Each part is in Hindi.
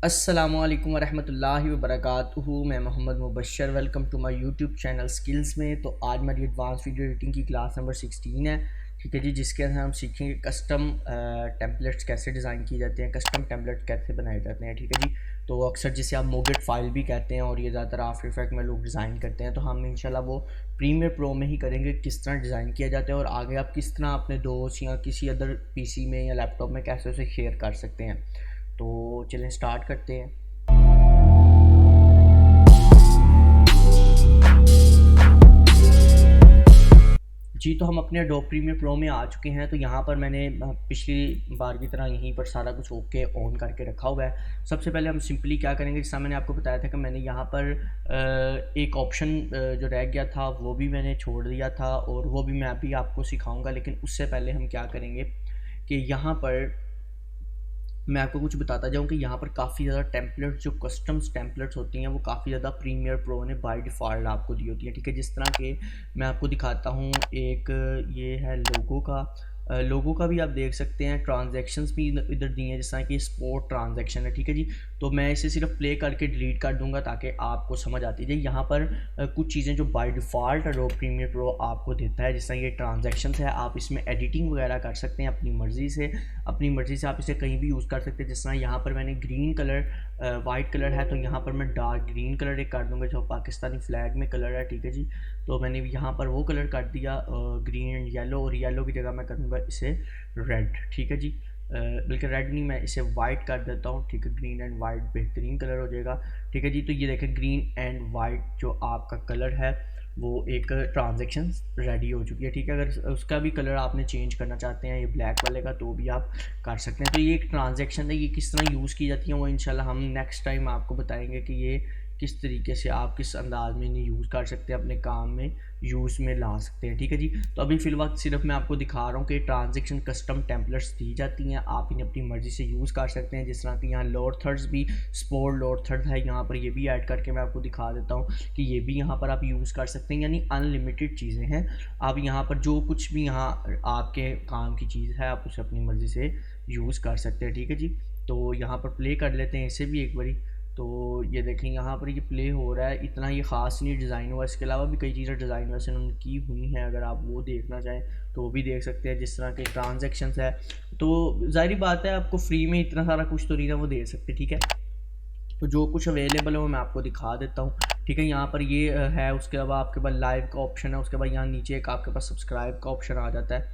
अस्सलामुअलैकुम वरहमतुल्लाहि वबरकातुहू। मैं Mohammad Mubashar, welcome to my YouTube channel Skills में। तो आज हमारी एडवांस वीडियो एडिटिंग की क्लास नंबर 16 है, ठीक है जी, जिसके अंदर हम सीखेंगे कस्टम टेम्पलेट्स कैसे डिज़ाइन किए जाते हैं, कस्टम टेम्पलेट कैसे बनाए जाते हैं, ठीक है जी। तो अक्सर जिसे आप मोगेट फाइल भी कहते हैं और ये ज़्यादातर आफ्टर इफेक्ट में लोग डिज़ाइन करते हैं, तो हम इंशाल्लाह वो प्रीमियर प्रो में ही करेंगे किस तरह डिज़ाइन किया जाता है और आगे आप किस तरह अपने दोस्त या किसी अदर पीसी में या लैपटॉप में कैसे उसे शेयर कर सकते हैं। तो चलें स्टार्ट करते हैं। जी, तो हम अपने एडोब प्रीमियर प्रो में आ चुके हैं। तो यहाँ पर मैंने पिछली बार की तरह यहीं पर सारा कुछ ओके ऑन करके रखा हुआ है। सबसे पहले हम सिंपली क्या करेंगे, जैसा मैंने आपको बताया था कि मैंने यहाँ पर एक ऑप्शन जो रह गया था वो भी मैंने छोड़ दिया था और वो भी मैं अभी आपको सिखाऊंगा। लेकिन उससे पहले हम क्या करेंगे कि यहाँ पर मैं आपको कुछ बताता जाऊँ कि यहाँ पर काफ़ी ज़्यादा टेम्पलेट्स, जो कस्टम्स टेम्पलेट्स होती हैं, वो काफ़ी ज़्यादा प्रीमियर प्रो ने बाय डिफ़ॉल्ट आपको दी होती है, ठीक है। जिस तरह के मैं आपको दिखाता हूँ, एक ये है लोगो का भी आप देख सकते हैं, ट्रांजैक्शंस भी इधर दी हैं, जिस तरह की स्पोर्ट ट्रांजैक्शन है, ठीक है जी। तो मैं इसे सिर्फ प्ले करके डिलीट कर दूंगा ताकि आपको समझ आती जाए। यहाँ पर कुछ चीज़ें जो by default Adobe Premiere Pro आपको देता है, जिस तरह ये ट्रांजैक्शंस है, आप इसमें एडिटिंग वगैरह कर सकते हैं अपनी मर्ज़ी से आप इसे कहीं भी यूज़ कर सकते हैं। जिस तरह यहाँ पर मैंने ग्रीन कलर, वाइट कलर है, तो यहाँ पर मैं डार्क ग्रीन कलर एक कर दूंगा जो पाकिस्तानी फ्लैग में कलर है, ठीक है जी। तो मैंने यहाँ पर वो कलर कर दिया ग्रीन एंड येलो, और येलो की जगह मैं करूँगा इसे रेड, ठीक है जी। बल्कि रेड नहीं, मैं इसे वाइट कर देता हूँ, ठीक है। ग्रीन एंड वाइट बेहतरीन कलर हो जाएगा, ठीक है जी। तो ये देखें, ग्रीन एंड वाइट जो आपका कलर है वो एक ट्रांजेक्शन रेडी हो चुकी है, ठीक है। अगर उसका भी कलर आपने चेंज करना चाहते हैं ये ब्लैक वाले का, तो भी आप कर सकते हैं। तो ये एक ट्रांजेक्शन है, ये किस तरह यूज़ की जाती है वो इंशाल्लाह हम नेक्स्ट टाइम आपको बताएंगे कि ये किस तरीके से आप किस अंदाज में इन्हें यूज़ कर सकते हैं, अपने काम में यूज़ में ला सकते हैं, ठीक है जी। तो अभी फ़िलहाल सिर्फ मैं आपको दिखा रहा हूँ कि ट्रांजेक्शन कस्टम टेम्पलेट्स दी जाती हैं, आप इन्हें अपनी मर्ज़ी से यूज़ कर सकते हैं। जिस तरह कि यहाँ लोड थर्ड्स भी, स्पोर्ट लोड थर्ड है, यहाँ पर ये भी ऐड करके मैं आपको दिखा देता हूँ कि ये भी यहाँ पर आप यूज़ कर सकते हैं, यानी अनलिमिटेड चीज़ें हैं। आप यहाँ पर जो कुछ भी यहाँ आपके काम की चीज़ है, आप उसे अपनी मर्ज़ी से यूज़ कर सकते हैं, ठीक है जी। तो यहाँ पर प्ले कर लेते हैं इसे भी एक बारी। तो ये देखें, यहाँ पर ये प्ले हो रहा है, इतना ये ख़ास नहीं डिज़ाइन हुआ, इसके अलावा भी कई चीज़ें डिज़ाइन वैसे उन्होंने की हुई हैं, अगर आप वो देखना चाहें तो वो भी देख सकते हैं। जिस तरह के ट्रांजेक्शन्स है, तो ज़ाहिर बात है आपको फ्री में इतना सारा कुछ तो नहीं ना वो दे सकते, ठीक है। तो जो कुछ अवेलेबल है वो मैं आपको दिखा देता हूँ, ठीक है। यहाँ पर ये है, उसके अलावा आपके पास लाइव का ऑप्शन है, उसके बाद यहाँ नीचे एक आपके पास सब्सक्राइब का ऑप्शन आ जाता है,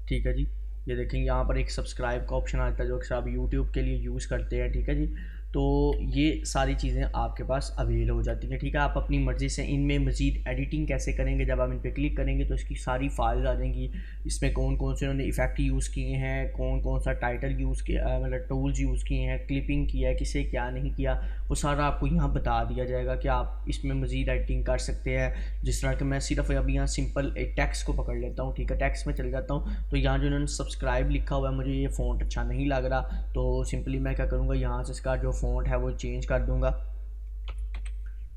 ठीक है जी। ये देखेंगे यहाँ पर एक सब्सक्राइब का ऑप्शन आता है जो अक्सर आप यूट्यूब के लिए यूज़ करते हैं, ठीक है जी। तो ये सारी चीज़ें आपके पास अवेल हो जाती हैं, ठीक है। आप अपनी मर्ज़ी से इनमें मज़ीद एडिटिंग कैसे करेंगे, जब आप इन पर क्लिक करेंगे तो इसकी सारी फाइल्स आ जाएंगी। इसमें कौन कौन से उन्होंने इफ़ेक्ट यूज़ किए हैं, कौन कौन सा टाइटल यूज़ किया, मतलब टूल्स यूज़ किए हैं, क्लिपिंग किया है, किसे क्या नहीं किया, वो सारा आपको यहाँ बता दिया जाएगा कि आप इसमें मज़ीद एडिटिंग कर सकते हैं। जिस तरह कि मैं सिर्फ अभी यहाँ सिंपल एक टेक्स्ट को पकड़ लेता हूँ, ठीक है। टेक्स्ट में चल जाता हूँ, तो यहाँ जो उन्होंने सब्सक्राइब लिखा हुआ है, मुझे ये फ़ॉन्ट अच्छा नहीं लग रहा, तो सिंपली मैं क्या करूँगा, यहाँ से इसका जो फ़ॉन्ट है वो चेंज कर दूँगा,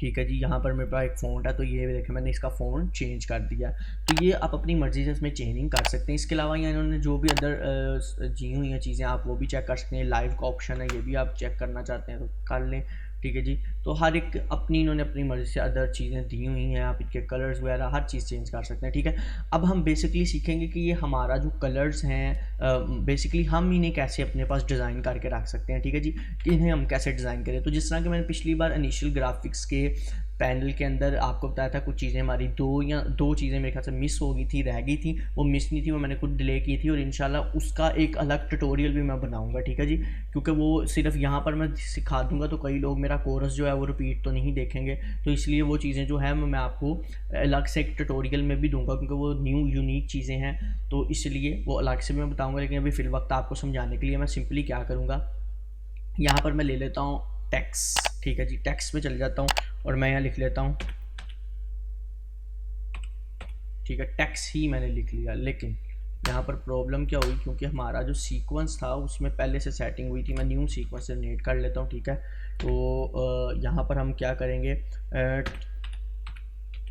ठीक है जी। यहाँ पर मेरे पास एक फ़ॉन्ट है, तो ये देखें मैंने इसका फ़ॉन्ट चेंज कर दिया। तो ये आप अपनी मर्ज़ी से इसमें चेंजिंग कर सकते हैं। इसके अलावा यहाँ इन्होंने जो भी अदर जी हुई हैं चीज़ें, आप वो भी चेक कर सकते हैं। लाइव का ऑप्शन है, ये भी आप चेक करना चाहते हैं तो कर लें, ठीक है जी। तो हर एक अपनी इन्होंने अपनी मर्ज़ी से अदर चीज़ें दी हुई हैं, आप इनके कलर्स वगैरह हर चीज़ चेंज कर सकते हैं, ठीक है। अब हम बेसिकली सीखेंगे कि ये हमारा जो कलर्स हैं, बेसिकली हम इन्हें कैसे अपने पास डिज़ाइन करके रख सकते हैं, ठीक है जी, कि इन्हें हम कैसे डिज़ाइन करें। तो जिस तरह कि मैंने पिछली बार इनिशियल ग्राफिक्स के पैनल के अंदर आपको बताया था, कुछ चीज़ें हमारी दो चीज़ें मेरे ख्याल से मिस हो गई थी, रह गई थी, वो मिस नहीं थी, वो मैंने खुद डिले की थी, और इंशाल्लाह उसका एक अलग ट्यूटोरियल भी मैं बनाऊंगा, ठीक है जी। क्योंकि वो सिर्फ यहाँ पर मैं सिखा दूंगा तो कई लोग मेरा कोर्स जो है वो रिपीट तो नहीं देखेंगे, तो इसलिए वो चीज़ें जो है मैं आपको अलग से एक ट्यूटोरियल में भी दूंगा, क्योंकि वो न्यू यूनिक चीज़ें हैं, तो इसलिए वो अलग से भी मैं बताऊँगा। लेकिन अभी फ़िल वक्त आपको समझाने के लिए मैं सिंपली क्या करूँगा, यहाँ पर मैं ले लेता हूँ टेक्स्ट, ठीक है जी। टेक्स्ट में चल जाता हूँ और मैं यहाँ लिख लेता हूँ, ठीक है, टेक्स्ट ही मैंने लिख लिया। लेकिन यहाँ पर प्रॉब्लम क्या हुई, क्योंकि हमारा जो सीक्वेंस था उसमें पहले से सेटिंग हुई थी, मैं न्यू सीक्वेंस जनरेट कर लेता हूँ, ठीक है। तो यहाँ पर हम क्या करेंगे,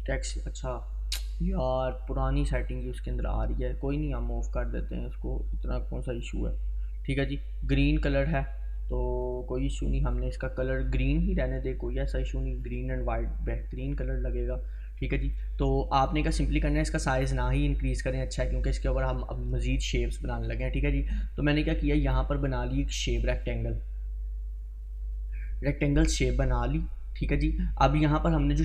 टेक्स्ट, अच्छा यार पुरानी सेटिंग ही उसके अंदर आ रही है, कोई नहीं, हम ऑफ कर देते हैं इसको, इतना कौन सा इशू है, ठीक है जी। ग्रीन कलर है, तो कोई इशू नहीं, हमने इसका कलर ग्रीन ही रहने दे, कोई ऐसा इशू नहीं, ग्रीन एंड वाइट बेहतरीन कलर लगेगा। ठीक है जी। तो आपने क्या सिंपली करना है, इसका साइज़ ना ही इंक्रीज़ करें, अच्छा है, क्योंकि इसके ऊपर हम अब मज़ीद शेप्स बनाने लगे हैं। ठीक है जी। तो मैंने क्या किया, यहाँ पर बना ली एक शेप, रेक्टेंगल शेप बना ली। ठीक है जी। अब यहाँ पर हमने जो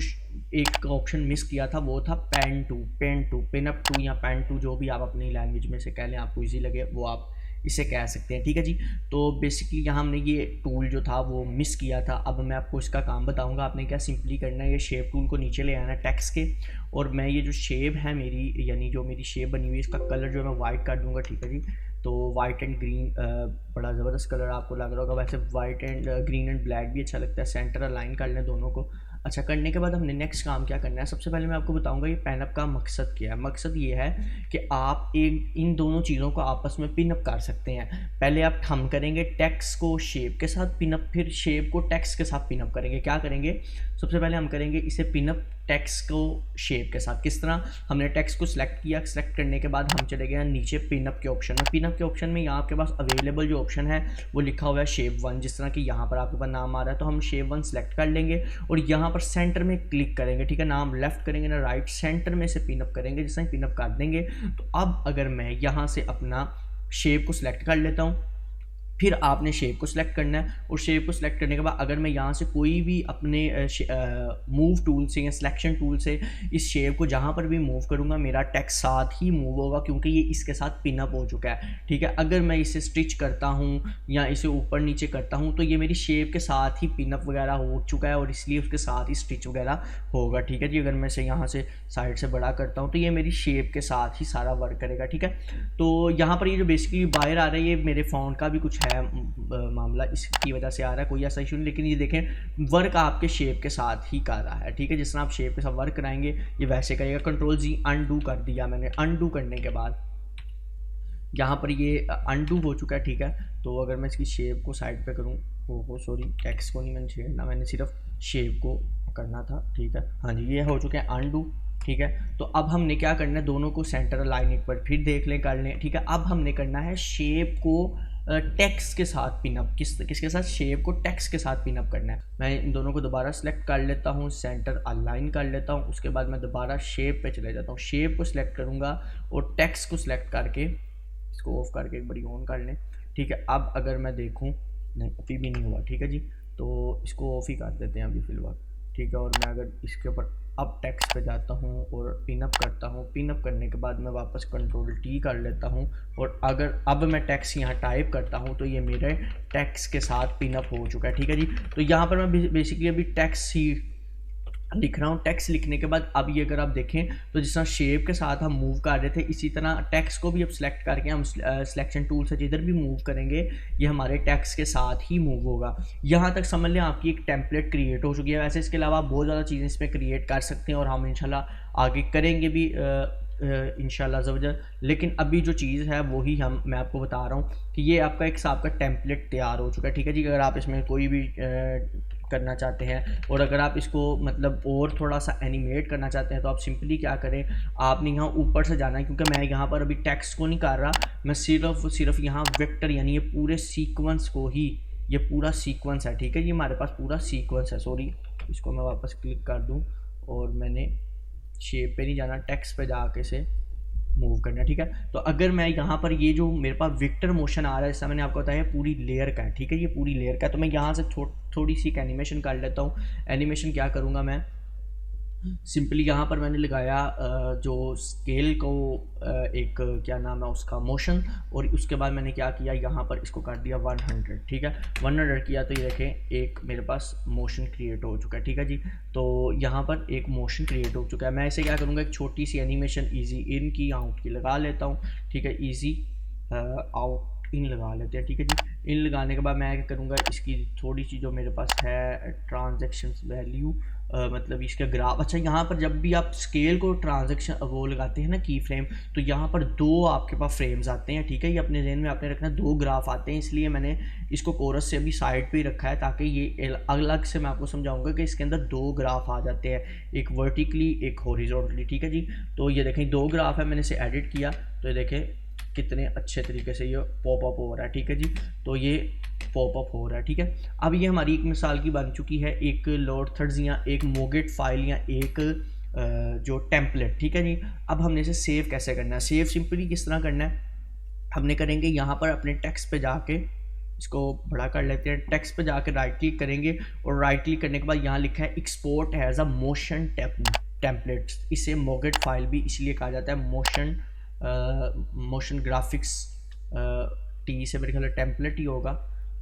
एक ऑप्शन मिस किया था वो था पेन अप टू या पेन टू, जो भी आप अपनी लैंग्वेज में से कह लें, आपको इजी लगे वो आप इसे कह सकते हैं। ठीक है जी। तो बेसिकली यहाँ हमने ये टूल जो था वो मिस किया था। अब मैं आपको इसका काम बताऊंगा। आपने क्या सिंपली करना है, ये शेप टूल को नीचे ले आना है टेक्स्ट के, और मैं ये जो शेप है मेरी, यानी जो मेरी शेप बनी हुई है, इसका कलर जो है मैं वाइट कर दूंगा। ठीक है जी। तो वाइट एंड ग्रीन बड़ा ज़बरदस्त कलर आपको लग रहा होगा। वैसे white and green and black भी अच्छा लगता है। सेंटर अलाइन कर लें दोनों को। अच्छा करने के बाद हमने नेक्स्ट काम क्या करना है, सबसे पहले मैं आपको बताऊंगा ये पेन अप का मकसद क्या है। मकसद ये है कि आप इन दोनों चीज़ों को आपस में पिन अप कर सकते हैं। पहले हम करेंगे टेक्स्ट को शेप के साथ पिन अप, फिर शेप को टेक्स्ट के साथ पिन अप करेंगे। क्या करेंगे, सबसे पहले हम करेंगे इसे पिन अप टेक्स्ट को शेप के साथ। किस तरह, हमने टेक्स्ट को सिलेक्ट किया, सिलेक्ट करने के बाद हम चले गए नीचे पिन अप के ऑप्शन में। पिन अप के ऑप्शन में यहाँ आपके पास अवेलेबल जो ऑप्शन है वो लिखा हुआ है शेप 1, जिस तरह कि यहाँ पर आपके पास नाम आ रहा है। तो हम शेप 1 सेलेक्ट कर लेंगे और यहाँ पर सेंटर में क्लिक करेंगे। ठीक है, नाम लेफ्ट करेंगे ना राइट, सेंटर में से पिन अप करेंगे। जिस तरह पिन अप कर देंगे, तो अब अगर मैं यहाँ से अपना शेप को सिलेक्ट कर लेता हूँ, फिर आपने शेप को सिलेक्ट करना है, और शेप को सिलेक्ट करने के बाद अगर मैं यहाँ से कोई भी अपने मूव टूल से या सिलेक्शन टूल से इस शेप को जहाँ पर भी मूव करूँगा, मेरा टेक्स्ट साथ ही मूव होगा, क्योंकि ये इसके साथ पिन अप हो चुका है। ठीक है, अगर मैं इसे स्टिच करता हूँ या इसे ऊपर नीचे करता हूँ, तो ये मेरी शेप के साथ ही पिन अप वगैरह हो चुका है, और इसलिए उसके साथ ही स्टिच वगैरह होगा। ठीक है जी। अगर मैं इसे यहाँ से साइड से बड़ा करता हूँ, तो ये मेरी शेप के साथ ही सारा वर्क करेगा। ठीक है, तो यहाँ पर ये जो बेसिकली बाहर आ रहा है, ये मेरे फ़ॉन्ट का भी कुछ है मामला, इसकी वजह से आ रहा है, कोई ऐसा इशू नहीं। लेकिन ये देखें वर्क आपके शेप के साथ ही कर रहा है। ठीक है, जिस तरह आप शेप के साथ वर्क कराएंगे ये वैसे करेगा। कंट्रोल-Z अनडू कर दिया मैंने। अनडू करने के बाद यहाँ पर ये अनडू हो चुका है। ठीक है, तो अगर मैं इसकी शेप को साइड पे करूँ, सॉरी टेक्स्ट को नहीं मैंने छेड़ना, मैंने सिर्फ शेप को करना था। ठीक है, हाँ जी, ये हो चुके हैं अनडू। ठीक है, तो अब हमने क्या करना है, दोनों को सेंटर अलाइन एक बार फिर देख लें, कर लें। ठीक है, अब हमने करना है शेप को टेक्स्ट के साथ पिनअप। किसके साथ, शेप को टेक्स्ट के साथ पिनअप करना है। मैं इन दोनों को दोबारा सेलेक्ट कर लेता हूँ, सेंटर अलाइन कर लेता हूँ, उसके बाद मैं दोबारा शेप पे चले जाता हूँ। शेप को सिलेक्ट करूँगा और टेक्स्ट को सिलेक्ट करके इसको ऑफ करके एक बारी ऑन कर लें। ठीक है, अब अगर मैं देखूँ, नहीं अभी भी नहीं हुआ। ठीक है जी, तो इसको ऑफ ही कर देते हैं अभी फिलहाल। ठीक है, और मैं अगर इसके ऊपर अब टेक्स्ट पे जाता हूँ और पिनअप करता हूँ, पिनअप करने के बाद मैं वापस कंट्रोल-T कर लेता हूँ, और अगर अब मैं टेक्स्ट यहाँ टाइप करता हूँ, तो ये मेरे टेक्स्ट के साथ पिनअप हो चुका है। ठीक है जी, तो यहाँ पर मैं बेसिकली अभी टेक्स्ट ही लिख रहा हूँ। टेक्स्ट लिखने के बाद अब ये अगर आप देखें, तो जिस तरह शेप के साथ हम मूव कर रहे थे, इसी तरह टेक्स्ट को भी अब सिलेक्ट करके हम सिलेक्शन टूल से जिधर भी मूव करेंगे, ये हमारे टेक्स्ट के साथ ही मूव होगा। यहाँ तक समझ लें आपकी एक टेम्पलेट क्रिएट हो चुकी है। वैसे इसके अलावा बहुत ज़्यादा चीज़ें इसमें क्रिएट कर सकते हैं, और हम इंशाल्लाह आगे करेंगे भी इंशाल्लाह ज़वजल। लेकिन अभी जो चीज़ है वही मैं आपको बता रहा हूँ कि ये आपका एक हिसाब का टेम्पलेट तैयार हो चुका है। ठीक है जी, अगर आप इसमें कोई भी करना चाहते हैं, और अगर आप इसको मतलब और थोड़ा सा एनिमेट करना चाहते हैं, तो आप सिंपली क्या करें, आपने यहाँ ऊपर से जाना है, क्योंकि मैं यहाँ पर अभी टेक्स्ट को नहीं कर रहा, मैं सिर्फ यहाँ वेक्टर यानी ये पूरे सीक्वेंस को ही, ये पूरा सीक्वेंस है। ठीक है, ये हमारे पास पूरा सीक्वेंस है। सॉरी, इसको मैं वापस क्लिक कर दूँ, और मैंने शेप पे नहीं जाना, टेक्स्ट पे जाके से मूव करना। ठीक है, तो अगर मैं यहाँ पर ये जो मेरे पास वेक्टर मोशन आ रहा है, जैसा मैंने आपको बताया पूरी लेयर का है। ठीक है, ये पूरी लेयर का है, तो मैं यहाँ से थोड़ी सी एक एनिमेशन कर लेता हूँ। एनिमेशन क्या करूँगा मैं, सिंपली यहाँ पर मैंने लगाया जो स्केल को एक क्या नाम है उसका, मोशन, और उसके बाद मैंने क्या किया, यहाँ पर इसको कर दिया 100। ठीक है, 100 किया, तो ये देखें एक मेरे पास मोशन क्रिएट हो चुका है। ठीक है जी, तो यहाँ पर एक मोशन क्रिएट हो चुका है। मैं इसे क्या करूँगा, एक छोटी सी एनिमेशन ईजी इन की आउट की लगा लेता हूँ। ठीक है, ईजी आउट इन लगा लेते हैं। ठीक है जी, इन लगाने के बाद मैं क्या करूँगा, इसकी थोड़ी सी जो मेरे पास है ट्रांजैक्शन वैल्यू, मतलब इसका ग्राफ। अच्छा, यहाँ पर जब भी आप स्केल को ट्रांजैक्शन वो लगाते हैं ना की फ्रेम, तो यहाँ पर दो आपके पास फ्रेम्स आते हैं। ठीक है, ये अपने ज़हन में आपने रखना, दो ग्राफ आते हैं, इसलिए मैंने इसको कोरस से अभी साइड पे ही रखा है, ताकि ये अलग से मैं आपको समझाऊंगा कि इसके अंदर दो ग्राफ आ जाते हैं, एक वर्टिकली एक हॉरिजॉन्टली। ठीक है जी, तो ये देखें दो ग्राफ है, मैंने इसे एडिट किया, तो ये देखें कितने अच्छे तरीके से ये पॉप अप हो रहा है, ठीक है जी। तो ये पॉप अप हो रहा है, ठीक है। अब ये हमारी एक मिसाल की बन चुकी है, एक लोड थर्ड्स या एक मोगेट फाइल या एक जो टेम्पलेट, ठीक है जी। अब हमने इसे सेव कैसे करना है, सेव सिंपली किस तरह करना है, हमने करेंगे यहाँ पर अपने टेक्स्ट पे जाके, इसको बड़ा कर लेते हैं, टेक्स्ट पे जाके राइट क्लिक करेंगे और राइट क्लिक करने के बाद यहाँ लिखा है export as a motion templates. इसे मोगेट फाइल भी इसलिए कहा जाता है, मोशन ग्राफिक्स टी से मेरे ख्याल टेम्पलेट ही होगा,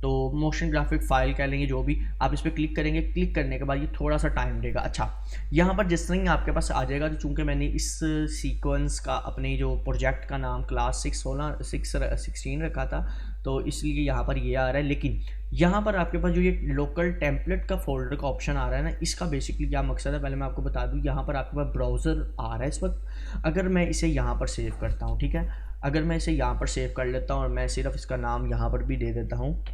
तो मोशन ग्राफिक फाइल कह लेंगे जो भी। आप इस पर क्लिक करेंगे, क्लिक करने के बाद ये थोड़ा सा टाइम लेगा। अच्छा, यहाँ पर जिस तरह ही आपके पास आ जाएगा, तो चूंकि मैंने इस सीक्वेंस का अपने जो प्रोजेक्ट का नाम क्लास 16 रखा था, तो इसलिए यहाँ पर ये आ रहा है। लेकिन यहाँ पर आपके पास जो ये लोकल टेम्पलेट का फोल्डर का ऑप्शन आ रहा है ना, इसका बेसिकली क्या मकसद है पहले मैं आपको बता दूँ। यहाँ पर आपके पास ब्राउज़र आ रहा है इस वक्त, अगर मैं इसे यहाँ पर सेव करता हूँ, ठीक है, अगर मैं इसे यहाँ पर सेव कर लेता हूँ और मैं सिर्फ इसका नाम यहाँ पर भी दे देता हूँ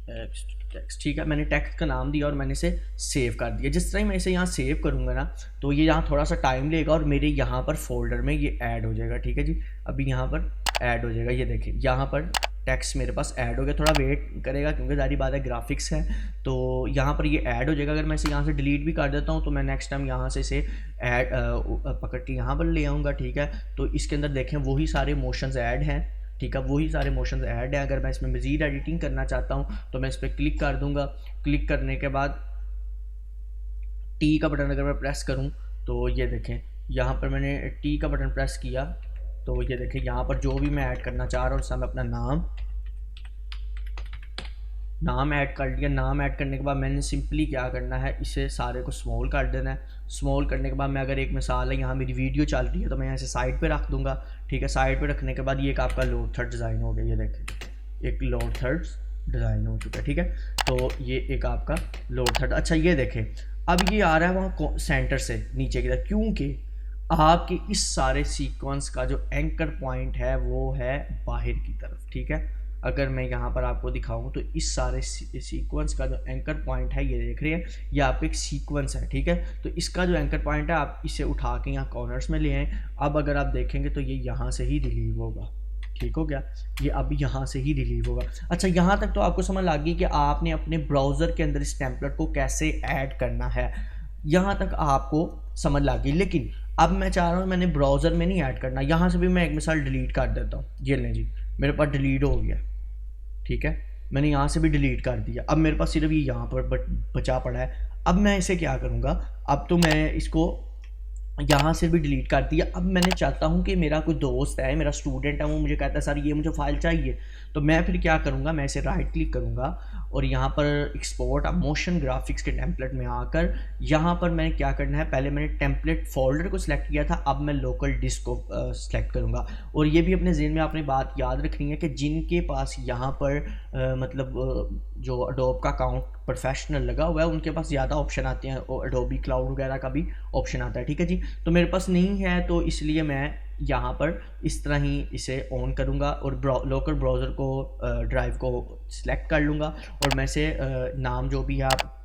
टेक्स्ट, ठीक है, मैंने टेक्स्ट का नाम दिया और मैंने इसे सेव कर दिया। जिस तरह ही मैं इसे यहाँ सेव करूँगा ना, तो ये यहाँ थोड़ा सा टाइम लेगा और मेरे यहाँ पर फोल्डर में ये ऐड हो जाएगा, ठीक है जी। अभी यहाँ पर ऐड हो जाएगा, ये देखें यहाँ पर टेक्स्ट मेरे पास ऐड हो गया। थोड़ा वेट करेगा क्योंकि सारी बात है ग्राफिक्स है, तो यहाँ पर ये ऐड हो जाएगा। अगर मैं इसे यहाँ से डिलीट भी कर देता हूँ तो मैं नेक्स्ट टाइम यहाँ से इसे ऐड पकड़ के यहाँ पर ले आऊँगा, ठीक है। तो इसके अंदर देखें वही सारे मोशंस ऐड हैं, ठीक है, वही सारे मोशंस ऐड हैं। अगर मैं इसमें मज़ीद एडिटिंग करना चाहता हूँ तो मैं इस पर क्लिक कर दूंगा। क्लिक करने के बाद टी का बटन अगर मैं प्रेस करूँ तो ये देखें यहाँ पर मैंने टी का बटन प्रेस किया, तो ये देखें यहाँ पर जो भी मैं ऐड करना चाह रहा हूँ, उसमें अपना नाम ऐड कर लिया। नाम ऐड करने के बाद मैंने सिंपली क्या करना है, इसे सारे को स्मॉल कर देना है। स्मॉल करने के बाद मैं अगर एक मिसाल है यहाँ मेरी वीडियो चल रही है तो मैं यहाँ से साइड पे रख दूंगा, ठीक है। साइड पे रखने के बाद ये एक आपका लोड थर्ड डिज़ाइन हो गया, ये देखें एक लोड थर्ड्स डिज़ाइन हो चुका है, ठीक है। तो ये एक आपका लोड थर्ड। अच्छा ये देखें अब ये आ रहा है वहाँ सेंटर से नीचे की तरफ, क्योंकि आपके इस सारे सीक्वेंस का जो एंकर पॉइंट है वो है बाहर की तरफ, ठीक है। अगर मैं यहाँ पर आपको दिखाऊं तो इस सारे सीक्वेंस का जो एंकर पॉइंट है, ये देख रहे हैं, ये आपका एक सीक्वेंस है, ठीक है। तो इसका जो एंकर पॉइंट है आप इसे उठा के यहाँ कॉर्नर्स में ले आएँ। अब अगर आप देखेंगे तो ये यहाँ से ही रिलीव होगा, ठीक हो गया, ये अब यहाँ से ही रिलीव होगा। अच्छा यहाँ तक तो आपको समझ लग गई कि आपने अपने ब्राउज़र के अंदर इस टेम्पलेट को कैसे ऐड करना है, यहाँ तक आपको समझ लग गई। लेकिन अब मैं चाह रहा हूँ मैंने ब्राउज़र में नहीं ऐड करना, यहाँ से भी मैं एक मिसाल डिलीट कर देता हूँ। ये लें जी, मेरे पास डिलीट हो गया, ठीक है, मैंने यहाँ से भी डिलीट कर दिया। अब मेरे पास सिर्फ ये यहाँ पर बचा पड़ा है। अब मैं इसे क्या करूँगा, अब तो मैं इसको यहाँ से भी डिलीट कर दिया। अब मैंने चाहता हूँ कि मेरा कोई दोस्त है, मेरा स्टूडेंट है, वो मुझे कहता है सर ये मुझे फ़ाइल चाहिए, तो मैं फिर क्या करूँगा, मैं इसे राइट क्लिक करूँगा और यहाँ पर एक्सपोर्ट मोशन ग्राफिक्स के टेम्पलेट में आकर यहाँ पर मैंने क्या करना है, पहले मैंने टेम्पलेट फोल्डर को सिलेक्ट किया था, अब मैं लोकल डिस्क को सिलेक्ट करूँगा। और ये भी अपने ज़हन में आपने बात याद रखनी है कि जिनके पास यहाँ पर मतलब जो एडोब का अकाउंट प्रोफेशनल लगा हुआ है उनके पास ज़्यादा ऑप्शन आते हैं, और एडोबी क्लाउड वगैरह का भी ऑप्शन आता है, ठीक है जी। तो मेरे पास नहीं है, तो इसलिए मैं यहाँ पर इस तरह ही इसे ऑन करूँगा और लोकल ब्राउज़र को ड्राइव को सिलेक्ट कर लूँगा और मैं से नाम जो भी है, आप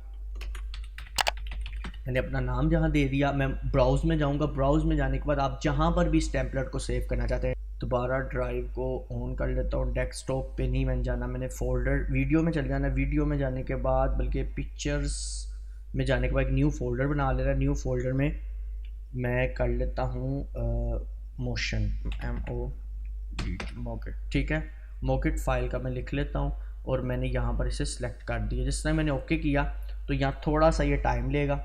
मैंने अपना नाम जहाँ दे दिया, मैं ब्राउज़ में जाऊँगा। ब्राउज़ में जाने के बाद आप जहाँ पर भी इस टेम्पलेट को सेव करना चाहते हैं, दोबारा ड्राइव को ऑन कर लेता हूँ। डेस्कटॉप पे नहीं मैंने जाना, मैंने फोल्डर वीडियो में चल जाना। वीडियो में जाने के बाद बल्कि पिक्चर्स में जाने के बाद एक न्यू फोल्डर बना ले रहा है। न्यू फोल्डर में मैं कर लेता हूँ मोशन मोकेट, ठीक है, मोकेट फाइल का मैं लिख लेता हूँ और मैंने यहाँ पर इसे सिलेक्ट कर दिया। जिस तरह मैंने ओके किया तो यहाँ थोड़ा सा ये टाइम लेगा,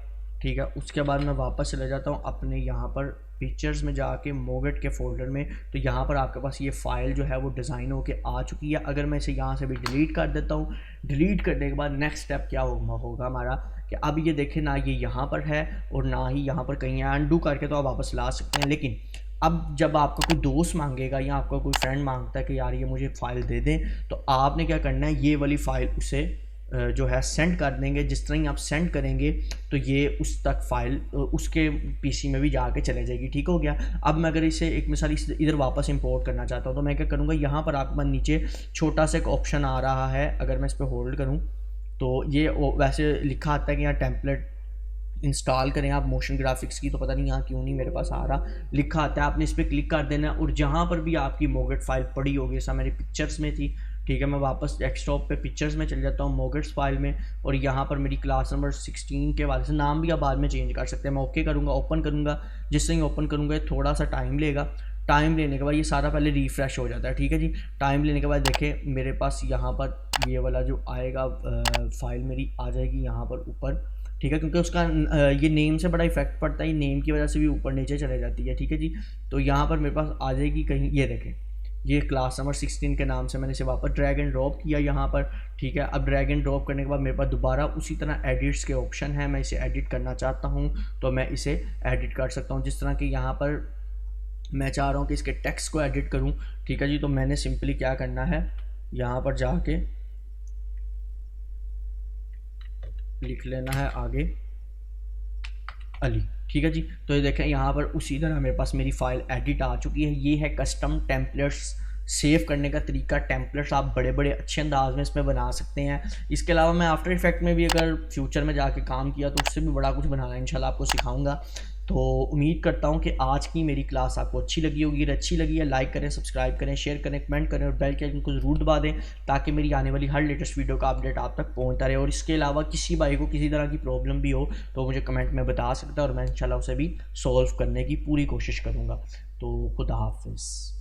ठीक है। उसके बाद मैं वापस चले जाता हूँ अपने यहाँ पर पिक्चर्स में जाके मोगेट के फोल्डर में, तो यहाँ पर आपके पास ये फ़ाइल जो है वो डिज़ाइन होके आ चुकी है। अगर मैं इसे यहाँ से भी डिलीट कर देता हूँ, डिलीट करने के बाद नेक्स्ट स्टेप क्या होगा हमारा कि अब ये देखें ना ये यहाँ पर है और ना ही यहाँ पर कहीं है। अनडू करके तो आप वापस ला सकते हैं, लेकिन अब जब आपका कोई दोस्त मांगेगा या आपका कोई फ्रेंड मांगता है कि यार ये मुझे फ़ाइल दे दें, तो आपने क्या करना है, ये वाली फ़ाइल उसे जो है सेंड कर देंगे। जिस तरह ही आप सेंड करेंगे तो ये उस तक फाइल उसके पीसी में भी जाके चले जाएगी, ठीक हो गया। अब मैं अगर इसे एक मिसाल इधर वापस इंपोर्ट करना चाहता हूँ तो मैं क्या करूँगा, यहाँ पर आपके पास नीचे छोटा सा एक ऑप्शन आ रहा है, अगर मैं इस पर होल्ड करूँ तो ये वैसे लिखा आता है कि यहाँ टेम्पलेट इंस्टॉल करें आप मोशन ग्राफिक्स की, तो पता नहीं यहाँ क्यों नहीं मेरे पास आ रहा, लिखा आता है, आपने इस पर क्लिक कर देना है और जहाँ पर भी आपकी मोगेट फाइल पड़ी होगी, जैसा मेरी पिक्चर्स में थी, ठीक है, मैं वापस डेस्कटॉप पे पिक्चर्स में चल जाता हूँ, मोगेट्स फाइल में, और यहाँ पर मेरी क्लास नंबर 16 के वाले से नाम भी आप बाद में चेंज कर सकते हैं। मैं ओके करूँगा, ओपन करूँगा, जिससे ही ओपन करूँगा थोड़ा सा टाइम लेगा, टाइम लेने के बाद ये सारा पहले रिफ़्रेश हो जाता है, ठीक है जी। टाइम लेने के बाद देखें मेरे पास यहाँ पर ये वाला जो आएगा फाइल मेरी आ जाएगी यहाँ पर ऊपर, ठीक है, क्योंकि उसका ये नेम से बड़ा इफेक्ट पड़ता है, नेम की वजह से भी ऊपर नीचे चले जाती है, ठीक है जी। तो यहाँ पर मेरे पास आ जाएगी कहीं, ये देखें, ये क्लास नंबर 16 के नाम से मैंने इसे वापस ड्रैग एंड ड्रॉप किया यहाँ पर, ठीक है। अब ड्रैग एंड ड्रॉप करने के बाद मेरे पास दोबारा उसी तरह एडिट्स के ऑप्शन है, मैं इसे एडिट करना चाहता हूँ तो मैं इसे एडिट कर सकता हूँ, जिस तरह कि यहाँ पर मैं चाह रहा हूँ कि इसके टेक्स्ट को एडिट करूँ, ठीक है जी। तो मैंने सिंपली क्या करना है, यहाँ पर जाके लिख लेना है आगे अली, ठीक है जी। तो ये देखें यहाँ पर उसी तरह मेरे पास मेरी फाइल एडिट आ चुकी है। ये है कस्टम टेम्पलेट्स सेव करने का तरीका। टेम्पलेट्स आप बड़े बड़े अच्छे अंदाज में इसमें बना सकते हैं। इसके अलावा मैं आफ्टर इफेक्ट में भी अगर फ्यूचर में जाके काम किया तो उससे भी बड़ा कुछ बनाना इंशाल्लाह आपको सिखाऊंगा। तो उम्मीद करता हूँ कि आज की मेरी क्लास आपको अच्छी लगी होगी। अगर अच्छी लगी है लाइक करें, सब्सक्राइब करें, शेयर करें, कमेंट करें और बेल के आइकन को ज़रूर दबा दें ताकि मेरी आने वाली हर लेटेस्ट वीडियो का अपडेट आप तक पहुँचता रहे। और इसके अलावा किसी भाई को किसी तरह की प्रॉब्लम भी हो तो मुझे कमेंट में बता सकता है और मैं इंशाल्लाह उसे भी सॉल्व करने की पूरी कोशिश करूँगा। तो खुदा हाफिज़।